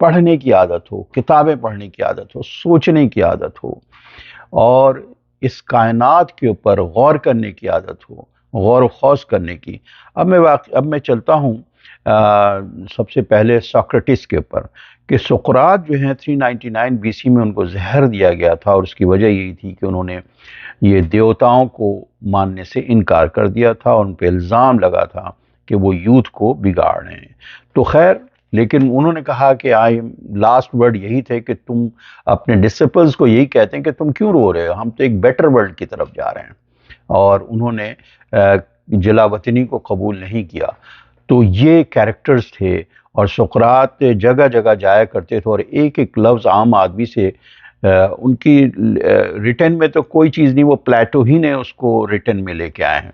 پڑھنے کی عادت ہو، کتابیں پڑھنے کی عادت ہو، سوچنے کی عادت ہو، اور اس کائنات کے اوپر غور کرنے کی عادت ہو، غور و خوض کرنے کی۔ اب میں چلتا ہوں سب سے پہلے ساکریٹس کے اوپر، کہ سقراط جو ہیں 399 بی سی میں ان کو زہر دیا گیا تھا، اور اس کی وجہ یہی تھی کہ انہوں نے یہ دیوتاؤں کو ماننے سے انکار کر دیا تھا، اور ان پہ الزام لگا تھا کہ وہ یوتھ کو بگاڑ رہے ہیں۔ تو خیر، لیکن انہوں نے کہا کہ لاسٹ ورڈ یہی تھے کہ تم اپنے ڈسپلز کو یہی کہتے ہیں کہ تم کیوں رو رہے ہو، ہم تو ایک بیٹر ورلڈ کی طرف جا رہے ہیں، اور انہوں نے جلا وطنی کو قبول نہیں کیا۔ تو یہ کیریکٹرز تھے، اور سقراط جگہ جگہ جایا کرتے تھے، اور ایک ایک لفظ عام آدمی سے ان کی ریٹن میں تو کوئی چیز نہیں، وہ پلیٹو ہی نے اس کو ریٹن میں لے کے آئے ہیں۔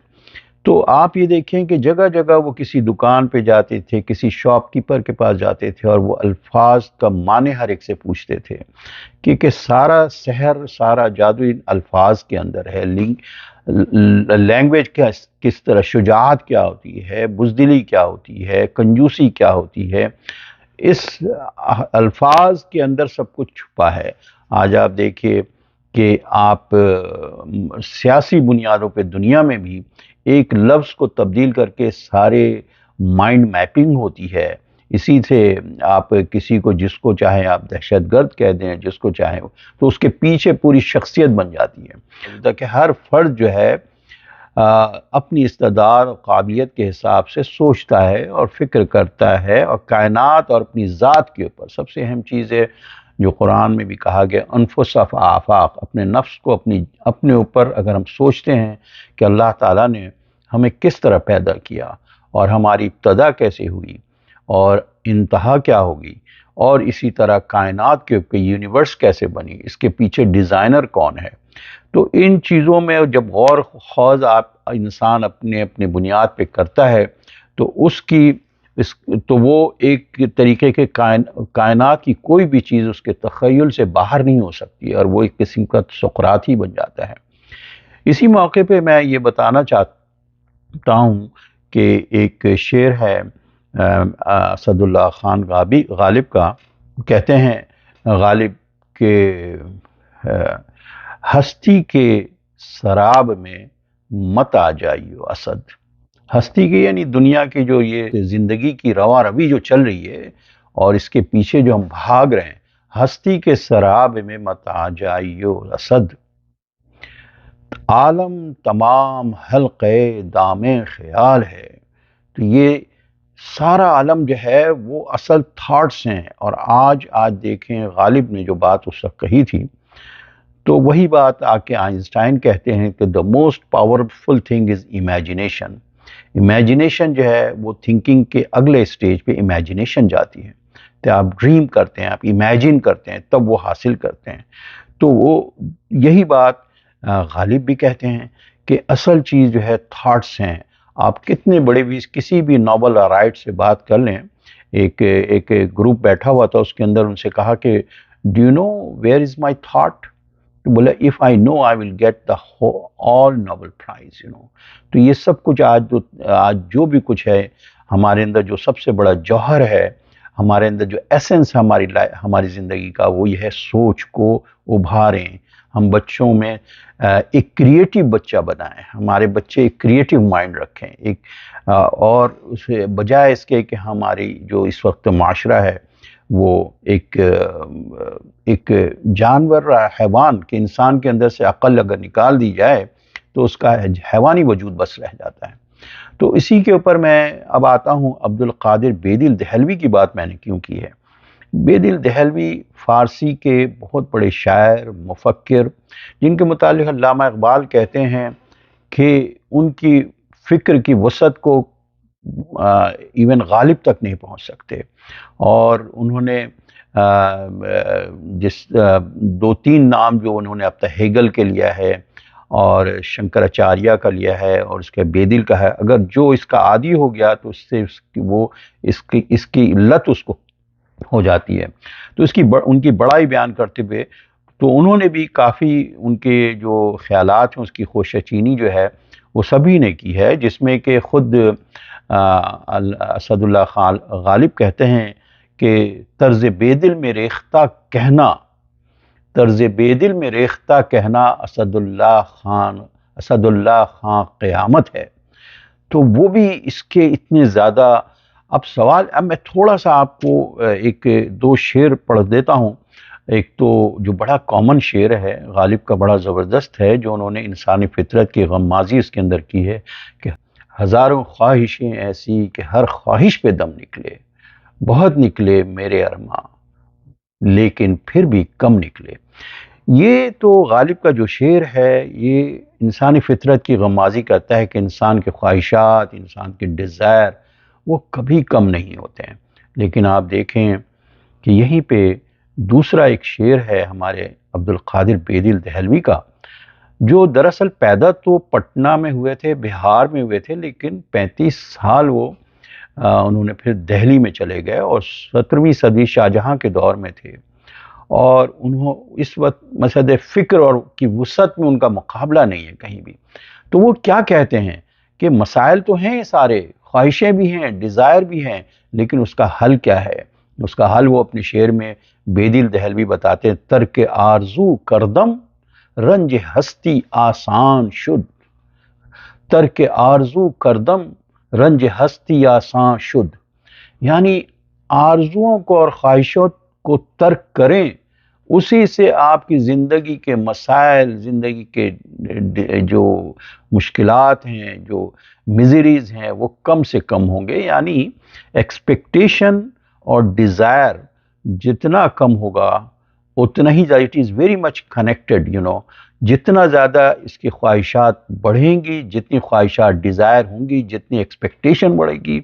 تو آپ یہ دیکھیں کہ جگہ جگہ وہ کسی دکان پہ جاتے تھے، کسی شاپ کیپر کے پاس جاتے تھے، اور وہ الفاظ کا معنی ہر ایک سے پوچھتے تھے، کیونکہ سارا سحر، سارا جادو ان الفاظ کے اندر ہے۔ لینگویج کس طرح، شجاعت کیا ہوتی ہے، بزدلی کیا ہوتی ہے، کنجوسی کیا ہوتی ہے، اس الفاظ کے اندر سب کچھ چھپا ہے۔ آج آپ دیکھیے کہ آپ سیاسی بنیادوں پہ دنیا میں بھی ایک لفظ کو تبدیل کر کے سارے مائنڈ میپنگ ہوتی ہے۔ اسی سے آپ کسی کو، جس کو چاہیں آپ دہشت گرد کہہ دیں، جس کو چاہیں، تو اس کے پیچھے پوری شخصیت بن جاتی ہے، تاکہ ہر فرد جو ہے اپنی استعداد اور قابلیت کے حساب سے سوچتا ہے اور فکر کرتا ہے، اور کائنات اور اپنی ذات کے اوپر سب سے اہم چیز ہے جو قرآن میں بھی کہا گیا، انفس آفاق، اپنے نفس کو، اپنے اوپر اگر ہم سوچتے ہیں کہ اللہ تعالیٰ نے ہمیں کس طرح پیدا کیا، اور ہماری ابتدا کیسے ہوئی، اور انتہا کیا ہوگی، اور اسی طرح کائنات کے اوپر یونیورس کیسے بنی، اس کے پیچھے ڈیزائنر کون ہے، تو ان چیزوں میں جب غور خوض انسان اپنے بنیاد پہ کرتا ہے، تو تو وہ ایک طریقے کے کائنات کی کوئی بھی چیز اس کے تخیل سے باہر نہیں ہو سکتی، اور وہ ایک قسم کا سقراط ہی بن جاتا ہے۔ اسی موقع پہ میں یہ بتانا چاہتا ہوں کہ ایک شعر ہے اسد اللہ خان غالب کا، کہتے ہیں غالب کہ ہستی کے سراب میں مت آ جائیو اسد۔ ہستی کے یعنی دنیا کی جو یہ زندگی کی رواں روی جو چل رہی ہے، اور اس کے پیچھے جو ہم بھاگ رہے ہیں، ہستی کے سراب میں مت آ جائیو اسد، عالم تمام حلقے دام خیال ہے۔ تو یہ سارا عالم جو ہے وہ اصل تھاٹس ہیں، اور آج دیکھیں غالب نے جو بات اس وقت کہی تھی، تو وہی بات آ کے آئنسٹائن کہتے ہیں کہ the most powerful thing is imagination۔ Imagination جو ہے وہ تھنکنگ کے اگلے سٹیج پہ امیجنیشن جاتی ہے، تو آپ ڈریم کرتے ہیں، آپ امیجن کرتے ہیں، تب وہ حاصل کرتے ہیں۔ تو وہ یہی بات غالب بھی کہتے ہیں کہ اصل چیز جو ہے تھاٹس ہیں۔ آپ کتنے بڑے بھی کسی بھی ناول رائٹ سے بات کر لیں، ایک گروپ بیٹھا ہوا تھا، اس کے اندر ان سے کہا کہ do you know where is my thought, تو بولا if I know I will get the all Nobel Prize۔ تو یہ سب کچھ آج جو بھی کچھ ہے ہمارے اندر، جو سب سے بڑا جوہر ہے ہمارے اندر، جو ایسنس ہماری زندگی کا، وہ یہ ہے سوچ کو ابھاریں۔ ہم بچوں میں ایک کریٹیو بچہ بنائیں، ہمارے بچے ایک کریٹیو مائنڈ رکھیں، اور اسے بجائے اس کے کہ ہماری جو اس وقت معاشرہ ہے وہ ایک جانور حیوان کہ انسان کے اندر سے عقل اگر نکال دی جائے تو اس کا حیوانی وجود بس رہ جاتا ہے۔ تو اسی کے اوپر میں اب آتا ہوں، عبد القادر بیدل دہلوی کی بات میں نے کیوں کی ہے۔ بیدل دہلوی فارسی کے بہت بڑے شاعر، مفکر، جن کے متعلق علامہ اقبال کہتے ہیں کہ ان کی فکر کی وسعت کو ایون غالب تک نہیں پہنچ سکتے، اور انہوں نے دو تین نام جو انہوں نے اب تک ہیگل کے لیا ہے، اور شنکراچاریہ کا لیا ہے، اور اس کے بیدل کا ہے، اگر جو اس کا عادی ہو گیا تو اس کی لت اس کو ہو جاتی ہے۔ تو ان کی بڑائی بیان کرتے ہوئے، تو انہوں نے بھی کافی ان کے جو خیالات ہیں اس کی خوشچینی جو ہے وہ سبھی نے کی ہے، جس میں کہ خود اسد اللہ خان غالب کہتے ہیں کہ طرز بے دل میں ریختہ کہنا، طرز بے دل میں ریختہ کہنا اسد اللہ خان قیامت ہے. تو وہ بھی اس کے اتنے زیادہ. اب سوال، اب میں تھوڑا سا آپ کو ایک دو شعر پڑھ دیتا ہوں. ایک تو جو بڑا کامن شعر ہے، غالب کا بڑا زبردست ہے، جو انہوں نے انسانی فطرت کی غمازی اس کے اندر کی ہے کہ ہزاروں خواہشیں ایسی کہ ہر خواہش پہ دم نکلے، بہت نکلے میرے ارماں لیکن پھر بھی کم نکلے. یہ تو غالب کا جو شعر ہے، یہ انسانی فطرت کی غمازی کرتا ہے کہ انسان کے خواہشات، انسان کے ڈیزائر وہ کبھی کم نہیں ہوتے ہیں. لیکن آپ دیکھیں کہ یہیں پہ دوسرا ایک شعر ہے ہمارے عبدالقادر بیدل دہلوی کا، جو دراصل پیدا تو پٹنہ میں ہوئے تھے، بہار میں ہوئے تھے، لیکن 35 سال وہ انہوں نے پھر دہلی میں چلے گئے اور 17ویں صدی شاہجہاں کے دور میں تھے. اور انہوں اس وقت مسد فکر اور کی وسعت میں ان کا مقابلہ نہیں ہے کہیں بھی. تو وہ کیا کہتے ہیں کہ مسائل تو ہیں سارے، خواہشیں بھی ہیں، ڈیزائر بھی ہیں، لیکن اس کا حل کیا ہے؟ اس کا حل وہ اپنے شعر میں بیدل دہلوی بتاتے ہیں: ترک آرزو کردم رنج ہستی آسان شد. ترک آرزو کردم رنج ہستی آسان شد، یعنی آرزوؤں کو اور خواہشوں کو ترک کریں، اسی سے آپ کی زندگی کے مسائل، زندگی کے جو مشکلات ہیں، جو مزریز ہیں، وہ کم سے کم ہوں گے. یعنی ایکسپیکٹیشن اور ڈیزائر جتنا کم ہوگا اتنا ہی زیادہ، it is very much connected جتنا زیادہ اس کی خواہشات بڑھیں گی، جتنی خواہشات ڈیزائر ہوں گی، جتنی ایکسپیکٹیشن بڑھے گی،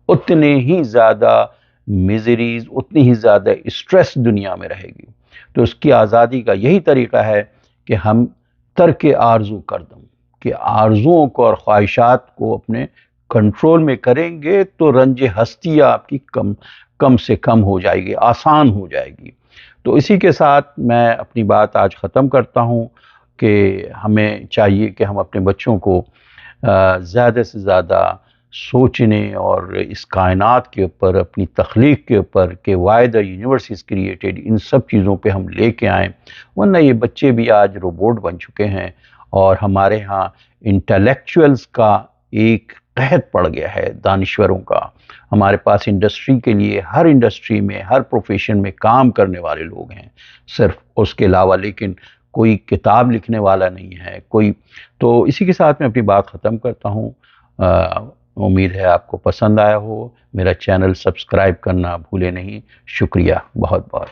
اتنے ہی زیادہ میزریز، اتنی ہی زیادہ اسٹریس دنیا میں رہے گی. تو اس کی آزادی کا یہی طریقہ ہے کہ ہم ترک آرزو کردم، کہ آرزوؤں کو اور خواہشات کو اپنے کنٹرول میں کریں گے تو رنج ہستی آپ کی کم سے کم ہو جائے گی، آسان ہو جائے گی. تو اسی کے ساتھ میں اپنی بات آج ختم کرتا ہوں کہ ہمیں چاہیے کہ ہم اپنے بچوں کو زیادہ سے زیادہ سوچنے اور اس کائنات کے اوپر، اپنی تخلیق کے اوپر کہ why the universe is created, ان سب چیزوں پہ ہم لے کے آئیں. ورنہ یہ بچے بھی آج روبوٹ بن چکے ہیں اور ہمارے ہاں انٹلیکچوئلز کا ایک قحط پڑ گیا ہے، دانشوروں کا. ہمارے پاس انڈسٹری کے لیے، ہر انڈسٹری میں، ہر پروفیشن میں کام کرنے والے لوگ ہیں صرف، اس کے علاوہ لیکن کوئی کتاب لکھنے والا نہیں ہے کوئی. تو اسی کے ساتھ میں اپنی بات ختم کرتا ہوں. امید ہے آپ کو پسند آیا ہو. میرا چینل سبسکرائب کرنا بھولے نہیں. شکریہ بہت بہت.